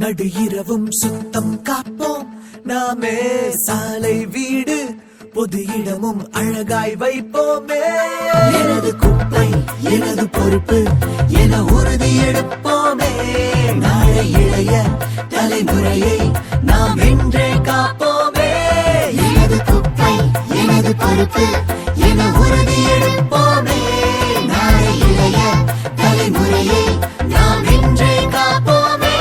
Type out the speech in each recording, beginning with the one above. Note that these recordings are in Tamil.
நடு இரவும் சுத்தம் காப்போம் நாமே. சாலை வீடு பொது இடமும் அழகாய் வைப்போமே. எனது குப்பை எனது பொறுப்பு என உறுதி எடுப்போமே. நாளை இளைய தலைமுறையை நாம் என்றே காப்போமே. எனது குப்பை எனது பொறுப்பு என உறுதி எடுப்போமே. நாளை இளைய தலைமுறையை நாம் என்றே காப்போமே.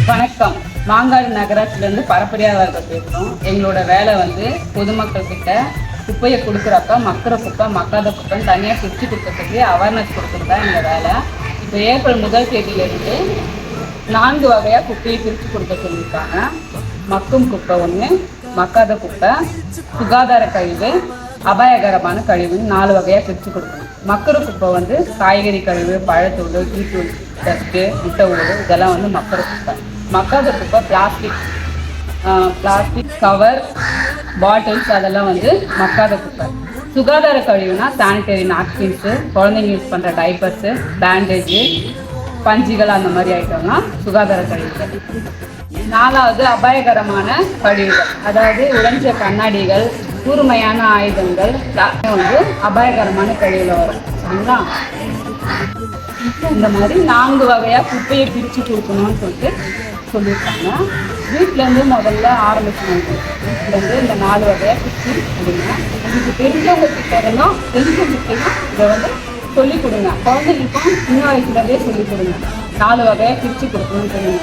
வணக்கம். மாங்காடு நகராட்சியிலேருந்து பரப்புரையாளர்கள் பேசுகிறோம். எங்களோட வேலை பொதுமக்கள் கிட்ட குப்பையை கொடுக்குறப்ப மக்கிற குப்பை மக்காத குப்பைன்னு தனியாக பிரித்து கொடுக்கறதுக்கு அவேர்னஸ் கொடுக்குறது தான் எங்கள் வேலை. இப்போ ஏப்ரல் 1 தேதியிலேருந்து 4 வகையாக குப்பையை பிரித்து கொடுக்க சொல்லியிருக்காங்க. மக்கும் குப்பை ஒன்று, மக்காத குப்பை, சுகாதார கழிவு, அபாயகரமான கழிவுன்னு 4 வகையாக பிரித்து கொடுக்கணும். மக்கிற குப்பை காய்கறி கழிவு, பழத்தூள், டீத்தூள், டஸ்ட்டு, முட்டை ஓடு இதெல்லாம் மக்கிற குப்பை. மக்காத குப்பை பிளாஸ்டிக் கவர், பாட்டில்ஸ் அதெல்லாம் மக்காத குப்பை. சுகாதார கழிவுனா சானிடரி நாப்கின்ஸு, குழந்தைங்க யூஸ் பண்ணுற டைப்பர்ஸு, பேண்டேஜு, பஞ்சுகள் அந்த மாதிரி ஐட்டம்லாம் சுகாதார கழிவுகள். 4வது அபாயகரமான கழிவுகள், அதாவது உடைஞ்ச கண்ணாடிகள், கூர்மையான ஆயுதங்கள் அபாயகரமான கழிவுல வரும். சரிங்களா? இந்த மாதிரி 4 வகையாக குப்பையை பிரித்து கொடுக்கணும்னு சொல்லியிருக்காங்க. வீட்டிலேருந்து முதல்ல ஆரம்பிக்கணும். வீட்டிலேருந்து இந்த 4 வகையாக பிரித்து கொடுங்க. உங்களுக்கு தெரிஞ்சவங்க கிட்ட இருந்தோம் தெரிஞ்சவங்கிட்டையும் இதை சொல்லிக் கொடுங்க. குழந்தைங்களுக்கும் சின்ன வயசுலேருந்தே சொல்லிக் கொடுங்க. 4 வகையாக பிரித்து கொடுக்கணும்னு சொல்லுங்க.